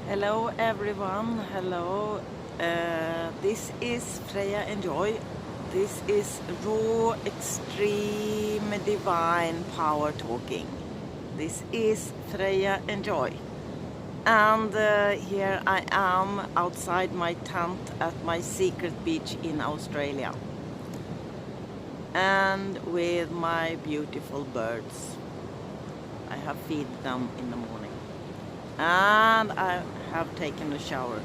Hello everyone, hello. This is Freja Enjoy. This is raw, extreme, divine power talking. This is Freja Enjoy. And here I am outside my tent at my secret beach in Australia. And with my beautiful birds. I have fed them in the morning. And I have taken a shower.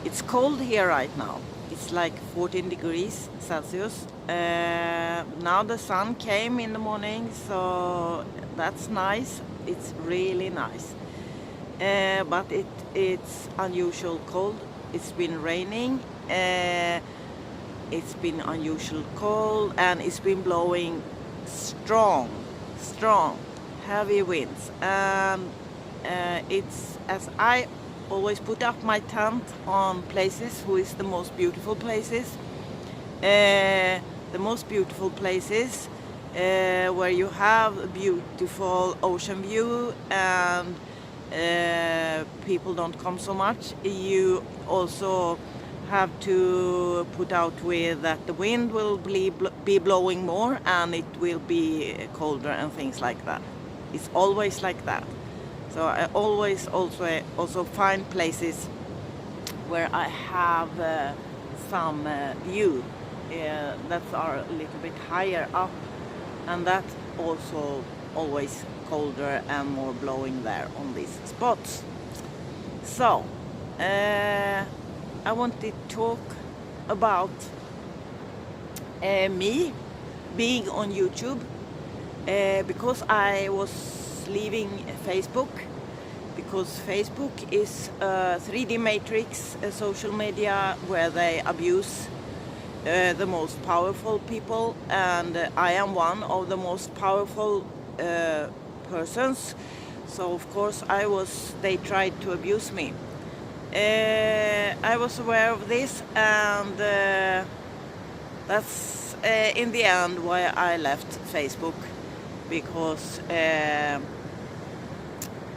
It's cold here right now. It's like 14 degrees Celsius. Now the sun came in the morning, so that's nice. It's really nice. But it's unusual cold. It's been raining. It's been unusual cold, and it's been blowing strong, heavy winds. And it's, as I always put up my tent on places who is the most beautiful places. The most beautiful places where you have a beautiful ocean view and people don't come so much. You also have to put out with that the wind will be blowing more and it will be colder and things like that. It's always like that. So I always also find places where I have some view that are a little bit higher up, and that also always colder and more blowing there on these spots. So I wanted to talk about me being on YouTube because I was leaving Facebook, because Facebook is a 3D matrix, a social media where they abuse the most powerful people, and I am one of the most powerful persons. So of course they tried to abuse me. I was aware of this, and that's in the end why I left Facebook, because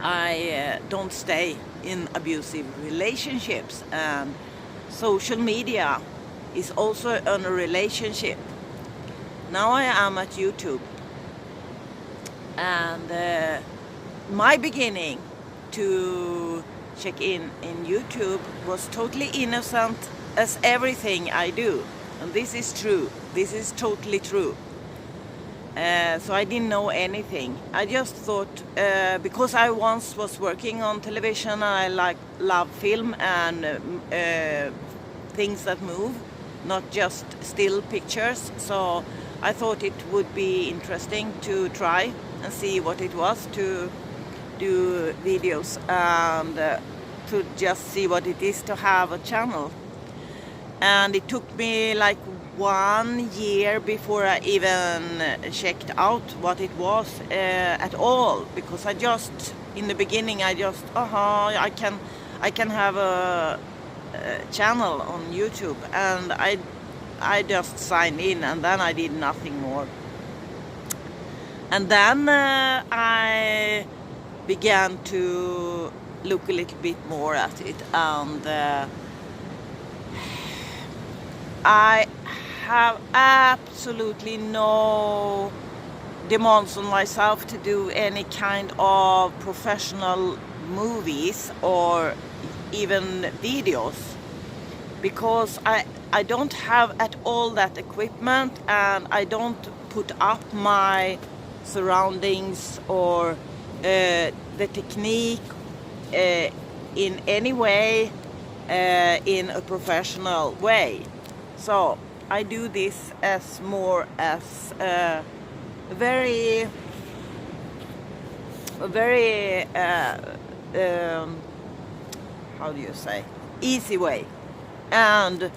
I don't stay in abusive relationships, and social media is also a relationship. Now I am at YouTube, and my beginning to check in YouTube was totally innocent, as everything I do, and this is true. This is totally true. So I didn't know anything. I just thought, because I once was working on television and I love film and things that move, not just still pictures. So I thought it would be interesting to try and see what it was to do videos and to just see what it is to have a channel. And it took me like 1 year before I even checked out what it was at all, because in the beginning I just I can have a channel on YouTube, and I just signed in, and then I did nothing more. And then I began to look a little bit more at it, and I have absolutely no demands on myself to do any kind of professional movies or even videos, because I don't have at all that equipment, and I don't put up my surroundings or the technique in any way in a professional way. So I do this as more as a very how do you say, easy way. And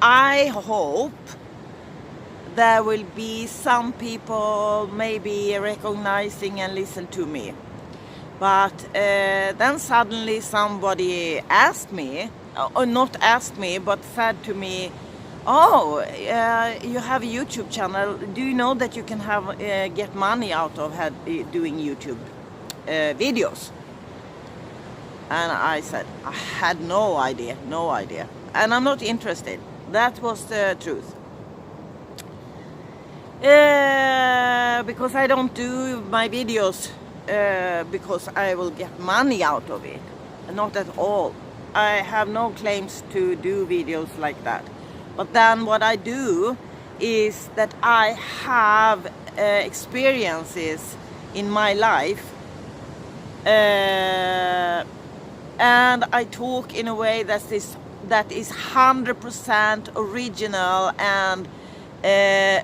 I hope there will be some people maybe recognizing and listen to me. But then suddenly somebody asked me, or not asked me, but said to me, "Oh, you have a YouTube channel. Do you know that you can get money out of doing YouTube videos?" And I said, I had no idea, no idea. And I'm not interested. That was the truth. Because I don't do my videos because I will get money out of it. Not at all. I have no claims to do videos like that. But then what I do is that I have experiences in my life, and I talk in a way that is 100% original and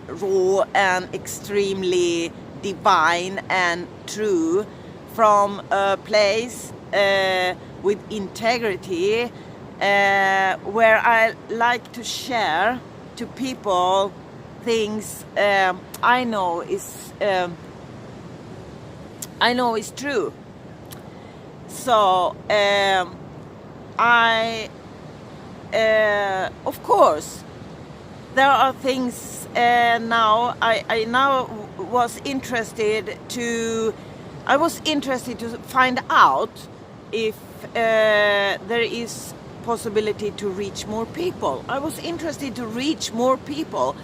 raw and extremely divine and true, from a place with integrity, where I like to share to people things I know is true. So of course, there are things now. I now was interested to. I was interested to find out if there is possibility to reach more people. I was interested to reach more people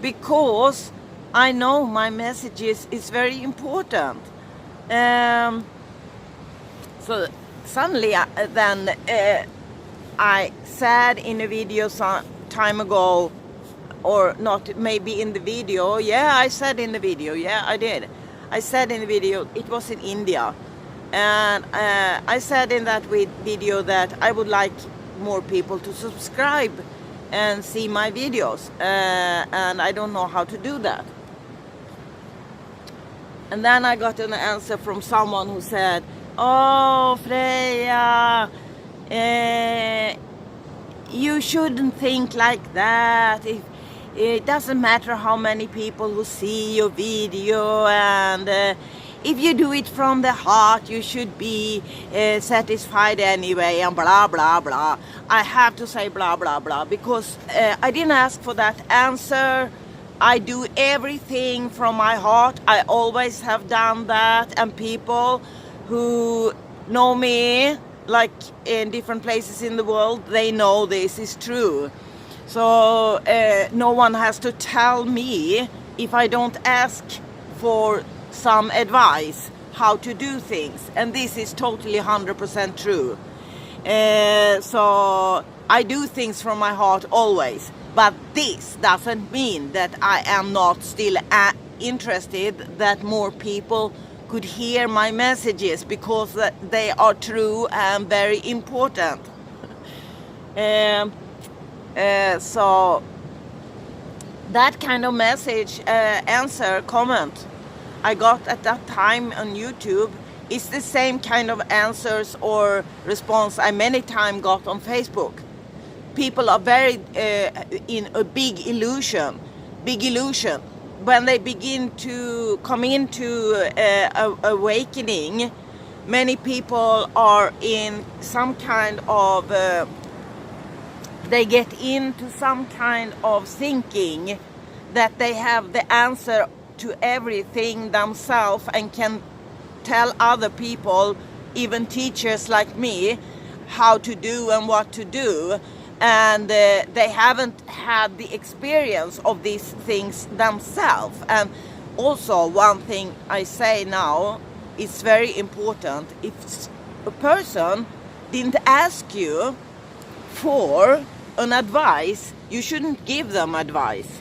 because I know my messages is very important. So suddenly, then I said in a video some time ago, or not, maybe in the video. Yeah, I said in the video. Yeah, I did. I said in the video, it was in India, and I said in that video that I would like more people to subscribe and see my videos, and I don't know how to do that. And then I got an answer from someone who said, "Oh, Freja, you shouldn't think like that. It doesn't matter how many people who see your video, and if you do it from the heart, you should be satisfied anyway," and blah, blah, blah. I have to say blah, blah, blah, because I didn't ask for that answer. I do everything from my heart. I always have done that, and people who know me, like in different places in the world, they know this is true. So no one has to tell me, if I don't ask for some advice, how to do things. And this is totally 100% true. So I do things from my heart always. But this doesn't mean that I am not still interested that more people could hear my messages, because they are true and very important. So that kind of message, answer, comment I got at that time on YouTube is the same kind of answers or response I many times got on Facebook. People are very in a big illusion. When they begin to come into awakening, many people are in some kind of they get into some kind of thinking that they have the answer to everything themselves and can tell other people, even teachers like me, how to do and what to do. And they haven't had the experience of these things themselves. And also, one thing I say now is very important. If a person didn't ask you for an advice, you shouldn't give them advice.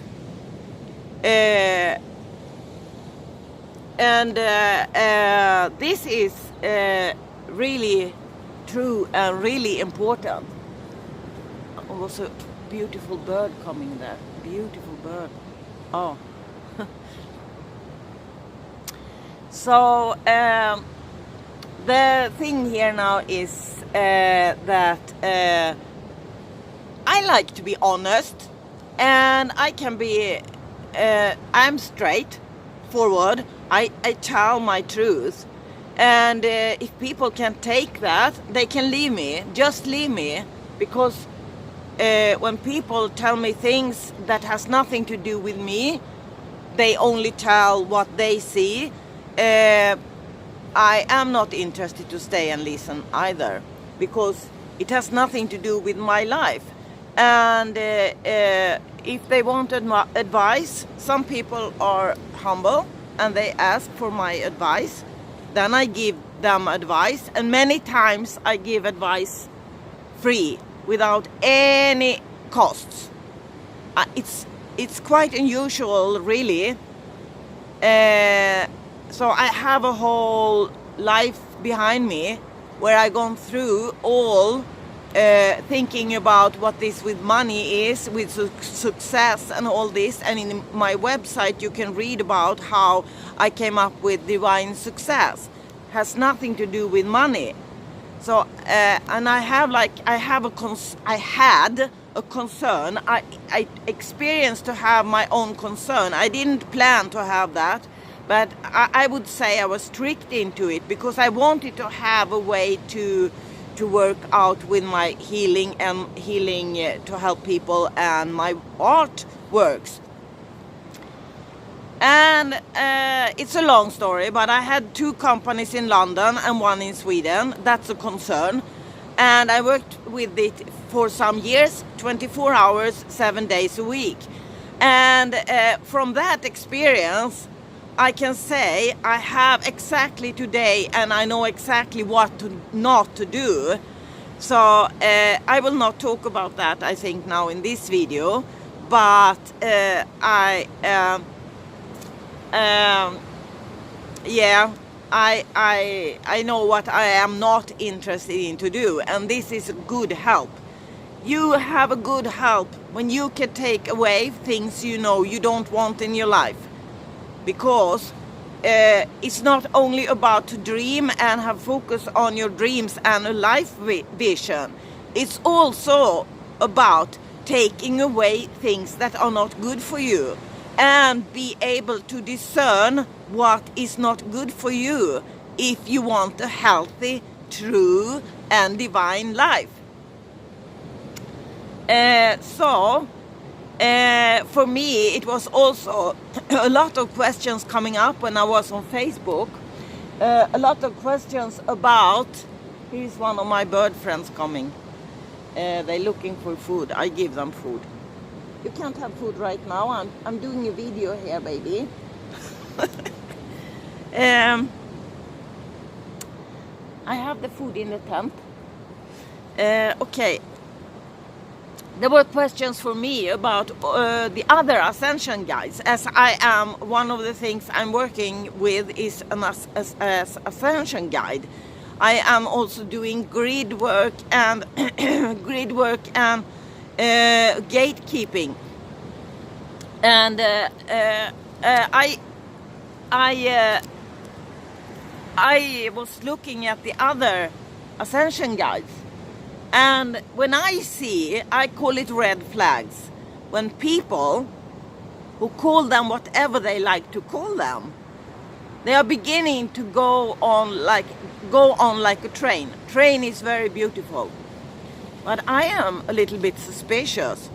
This is really true and really important. Oh, was a beautiful bird coming there. Beautiful bird. Oh. So the thing here now is that I like to be honest, and I can be I'm straightforward. I tell my truth, and if people can take that, they can leave me. Just leave me, because when people tell me things that has nothing to do with me, they only tell what they see. I am not interested to stay and listen either. because it has nothing to do with my life. And if they want advice, some people are humble and they ask for my advice. Then I give them advice, and many times I give advice free, without any costs. It's quite unusual, really. So I have a whole life behind me where I've gone through all thinking about what this with money is, with success and all this. And in my website you can read about how I came up with divine success. Has nothing to do with money. So and I had a concern. I experienced to have my own concern. I didn't plan to have that, but I would say I was tricked into it, because I wanted to have a way to work out with my healing to help people and my art works. And it's a long story, but I had 2 companies in London and 1 in Sweden. That's a concern. And I worked with it for some years, 24 hours, 7 days a week. And from that experience, I can say I have exactly today, and I know exactly what not to do. So I will not talk about that, I think, now in this video. But I know what I am not interested in to do, and this is good help. You have a good help when you can take away things you know you don't want in your life, because it's not only about to dream and have focus on your dreams and a life vision. It's also about taking away things that are not good for you, and be able to discern what is not good for you if you want a healthy, true and divine life. For me, it was also a lot of questions coming up when I was on Facebook. A lot of questions about, here's one of my bird friends coming. They're looking for food. I give them food. You can't have food right now. I'm doing a video here, baby. I have the food in the tent. Okay. There were questions for me about the other ascension guides, as I am, one of the things I'm working with is an ascension guide. I am also doing grid work and gatekeeping, and I was looking at the other ascension guides, and when I call it red flags, when people who call them whatever they like to call them, they are beginning to go on like a train. Train is very beautiful, but I am a little bit suspicious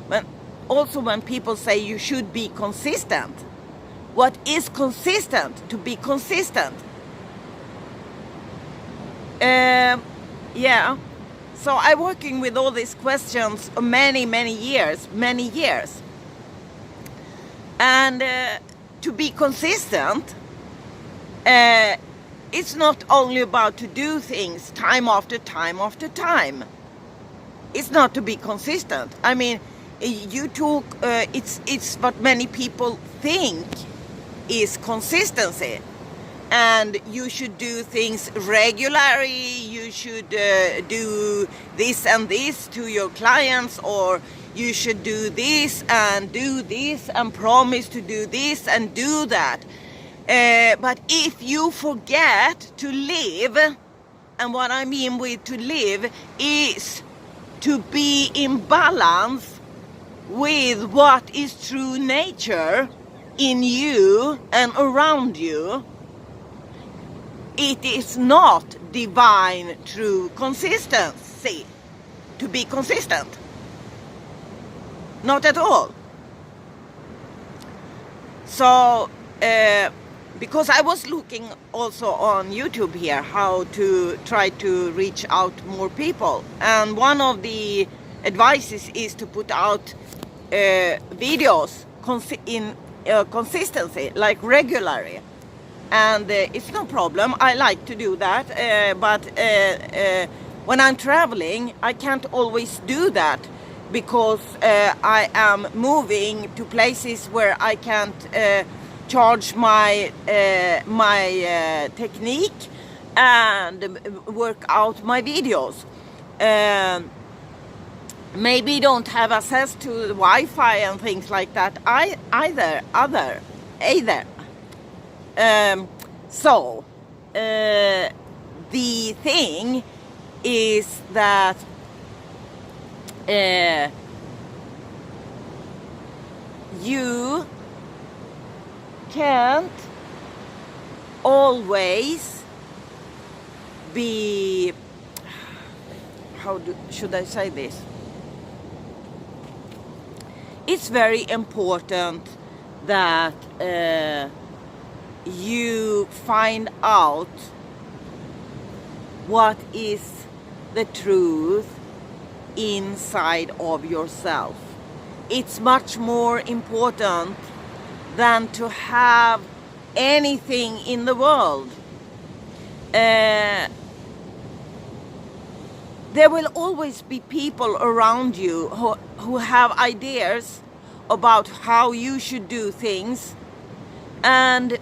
when people say you should be consistent. What is consistent? To be consistent. Yeah. So I'm working with all these questions many years. And to be consistent, it's not only about to do things time after time. It's not to be consistent. I mean, you talk, it's what many people think is consistency. And you should do things regularly, you should do this and this to your clients, or you should do this and promise to do this and do that. But if you forget to live, and what I mean with to live is to be in balance with what is true nature in you and around you, it is not divine true consistency to be consistent. Not at all. So because I was looking also on YouTube here how to try to reach out more people, and one of the advices is to put out videos in consistency, like regularly. And it's no problem, I like to do that, but when I'm traveling I can't always do that, because I am moving to places where I can't charge my technique and work out my videos. Maybe don't have access to the Wi-Fi and things like that either. So the thing is that you can't always be, should I say this? It's very important that you find out what is the truth inside of yourself. It's much more important than to have anything in the world. There will always be people around you who have ideas about how you should do things, and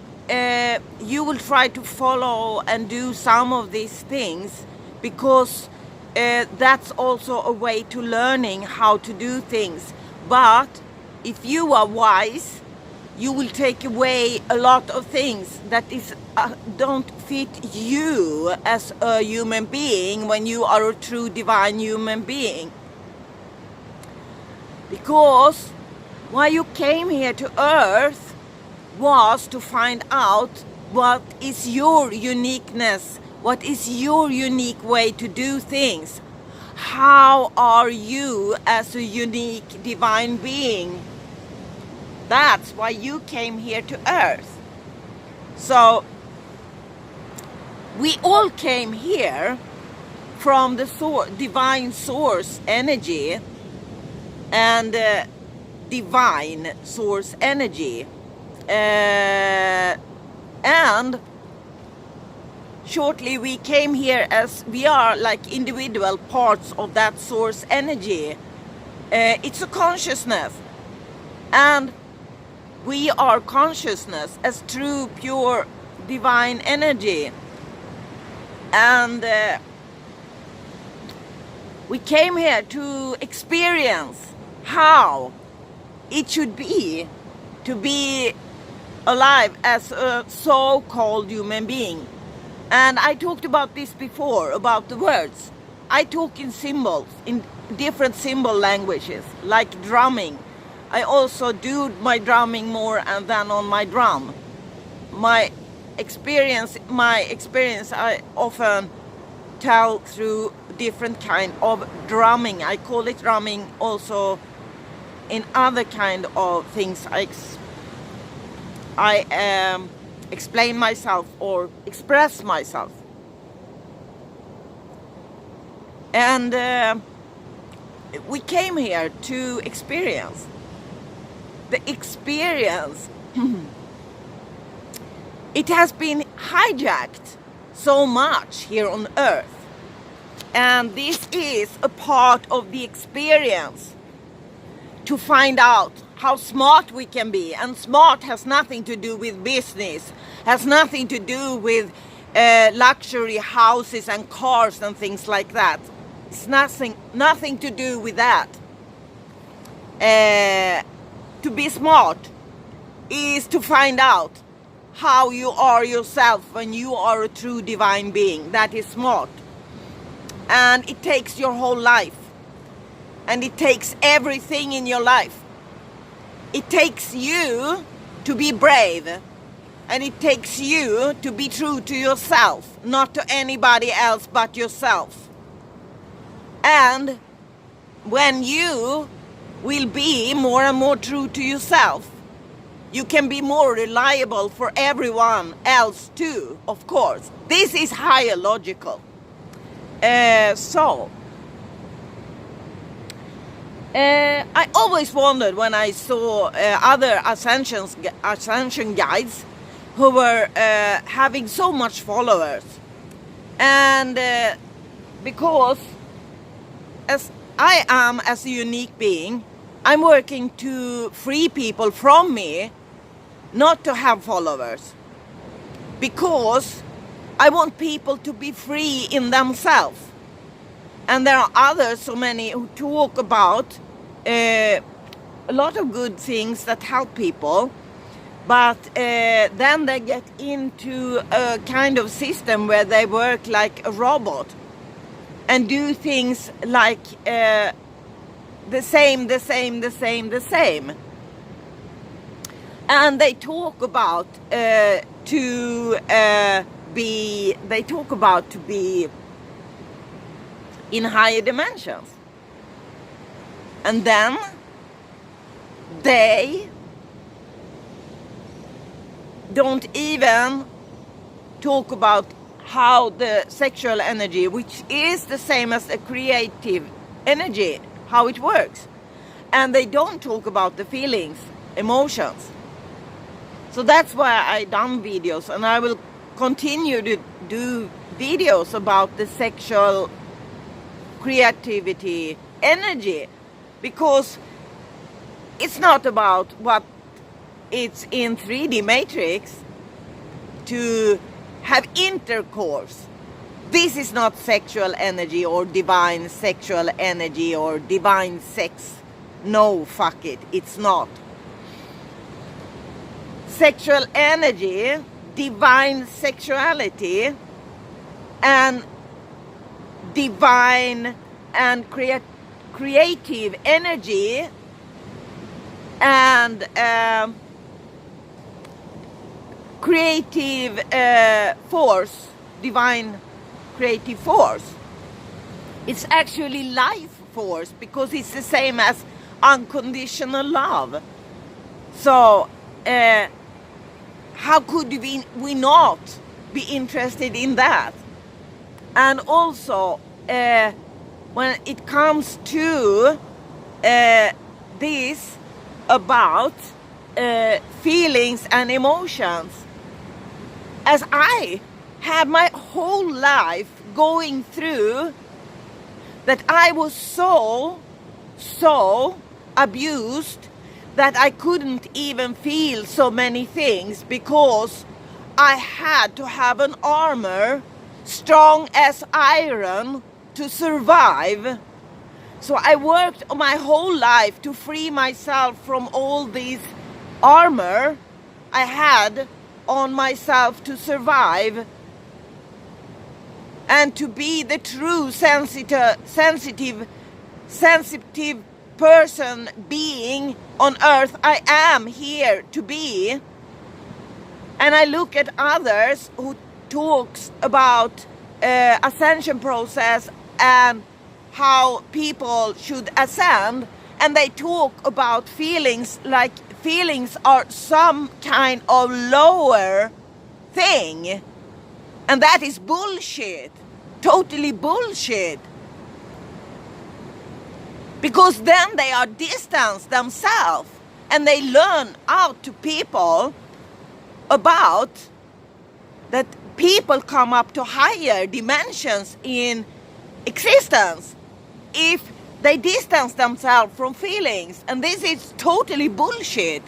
you will try to follow and do some of these things, because that's also a way to learning how to do things. But if you are wise, you will take away a lot of things that don't fit you as a human being when you are a true divine human being. Because why you came here to earth was to find out what is your uniqueness, what is your unique way to do things. How are you as a unique divine being? That's why you came here to earth. So we all came here from the divine source energy and divine source energy, and shortly we came here as we are like individual parts of that source energy. It's a consciousness, and we are consciousness as true pure divine energy. And we came here to experience how it should be to be alive as a so-called human being. And I talked about this before, about the words. I talk in symbols, in different symbol languages, like drumming. I also do my drumming more than on my drum. My experience I often tell through different kind of drumming. I call it drumming also in other kind of things. I explain myself or express myself. And we came here to experience. The experience, it has been hijacked so much here on earth. And this is a part of the experience, to find out how smart we can be. And smart has nothing to do with business, has nothing to do with luxury houses and cars and things like that. It's nothing to do with that. To be smart is to find out how you are yourself when you are a true divine being. That is smart. And it takes your whole life. And it takes everything in your life. It takes you to be brave. And it takes you to be true to yourself, not to anybody else but yourself. And when you will be more and more true to yourself, you can be more reliable for everyone else too, of course. This is higher logical. I always wondered when I saw other ascension guides who were having so much followers. And because as I am as a unique being, I'm working to free people from me not to have followers. Because I want people to be free in themselves. And there are others, so many, who talk about a lot of good things that help people, but then they get into a kind of system where they work like a robot and do things like the same. And they talk about to be in higher dimensions. And then they don't even talk about how the sexual energy, which is the same as the creative energy, how it works. And they don't talk about the feelings, emotions. So that's why I done videos, and I will continue to do videos about the sexual creativity energy, because it's not about what it's in 3D matrix to have intercourse. This is not sexual energy or divine sexual energy or divine sex. No, fuck it, it's not. Sexual energy, divine sexuality, and divine and creative energy, and creative force, divine creative force. It's actually life force, because it's the same as unconditional love. So how could we not be interested in that? And also when it comes to this about feelings and emotions, as I had my whole life going through that, I was so abused that I couldn't even feel so many things, because I had to have an armor strong as iron to survive. So I worked my whole life to free myself from all these armor I had on myself to survive, and to be the true sensitive person, being on earth I am here to be. And I look at others who talks about ascension process and how people should ascend, and they talk about feelings like feelings are some kind of lower thing, and that is bullshit, totally bullshit, because then they are distanced themselves and they learn out to people about that people come up to higher dimensions in existence if they distance themselves from feelings. And this is totally bullshit,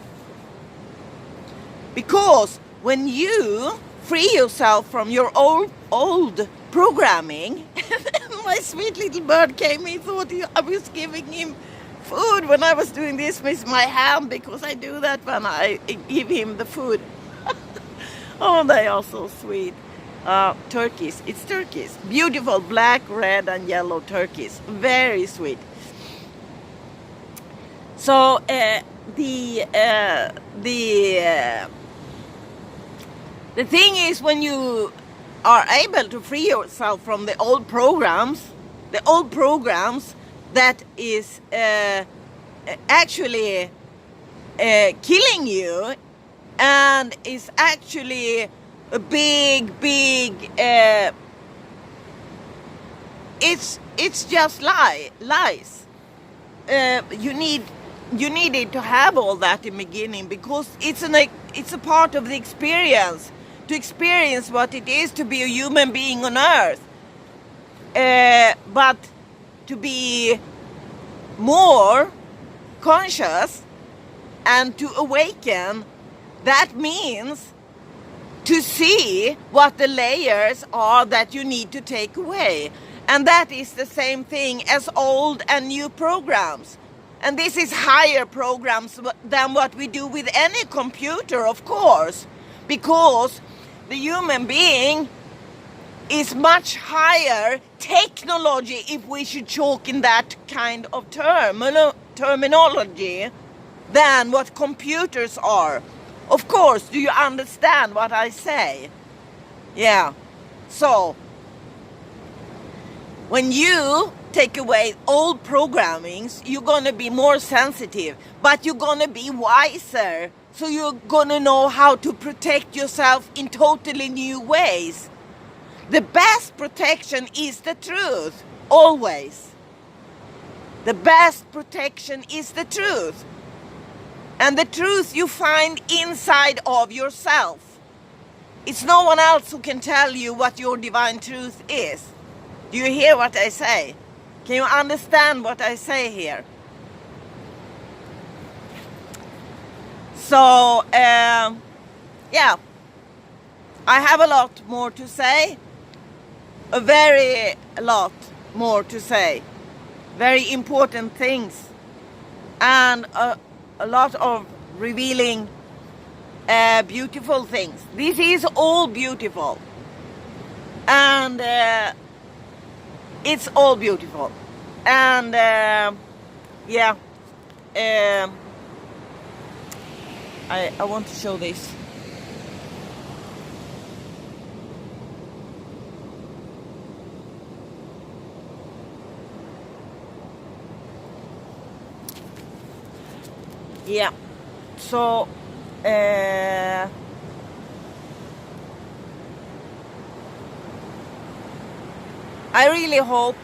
because when you free yourself from your old programming my sweet little bird came, he thought I was giving him food when I was doing this with my hand, because I do that when I give him the food. Oh, they are so sweet. Turkeys, it's turkeys, beautiful black, red and yellow turkeys, very sweet. So the thing is, when you are able to free yourself from the old programs that is actually killing you and is actually a big it's just lies. You needed to have all that in the beginning, because it's a part of the experience, to experience what it is to be a human being on earth. But to be more conscious and to awaken, that means to see what the layers are that you need to take away. And that is the same thing as old and new programs. And this is higher programs than what we do with any computer, of course, because the human being is much higher technology, if we should talk in that kind of terminology, than what computers are. Of course, do you understand what I say? Yeah. So, when you take away old programmings, you're gonna be more sensitive, but you're gonna be wiser. So you're gonna know how to protect yourself in totally new ways. The best protection is the truth, always. The best protection is the truth. And the truth you find inside of yourself. It's no one else who can tell you what your divine truth is. Do you hear what I say? Can you understand what I say here? So, yeah, I have a lot more to say. A very lot more to say. Very important things. And a lot of revealing beautiful things. This is all beautiful. And it's all beautiful. And yeah, I want to show this. Yeah, so I really hope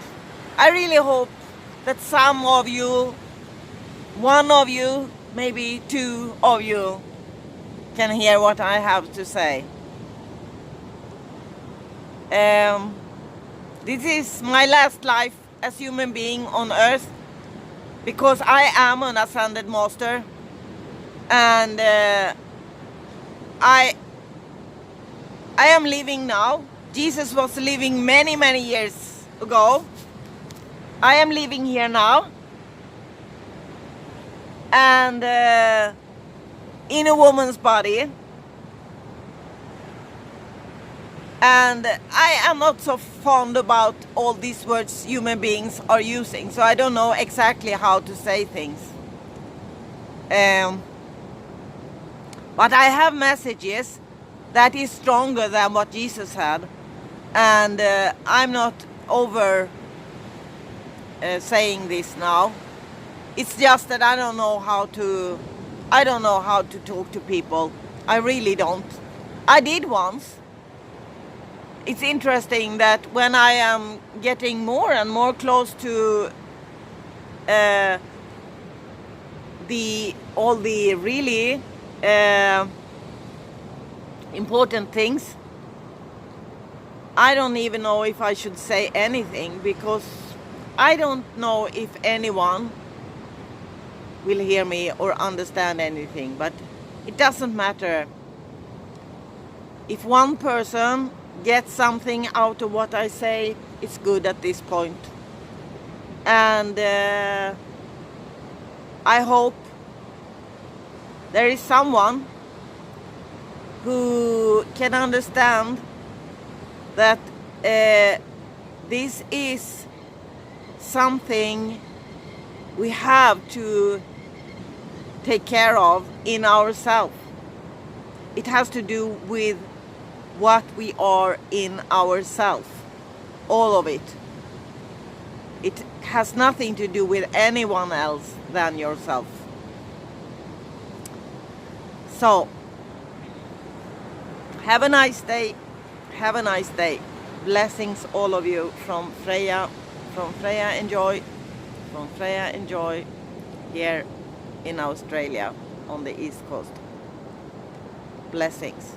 that some of you, one of you, maybe two of you, can hear what I have to say. This is my last life as human being on earth, because I am an ascended master, and I am living now. Jesus was living many years ago. I am living here now, and in a woman's body, and I am not so fond about all these words human beings are using, so I don't know exactly how to say things. But I have messages that is stronger than what Jesus had, and I'm not over saying this now. It's just that I don't know how to talk to people. I really don't. I did once. It's interesting that when I am getting more and more close to all the really important things, I don't even know if I should say anything, because I don't know if anyone will hear me or understand anything, but it doesn't matter. If one person gets something out of what I say, it's good at this point. And I hope there is someone who can understand that this is something we have to take care of in ourselves. It has to do with what we are in ourselves, all of it. It has nothing to do with anyone else than yourself. So Have a nice day. Have a nice day. Blessings all of you from Freja. From Freja Enjoy. From Freja Enjoy here in Australia on the East Coast. Blessings.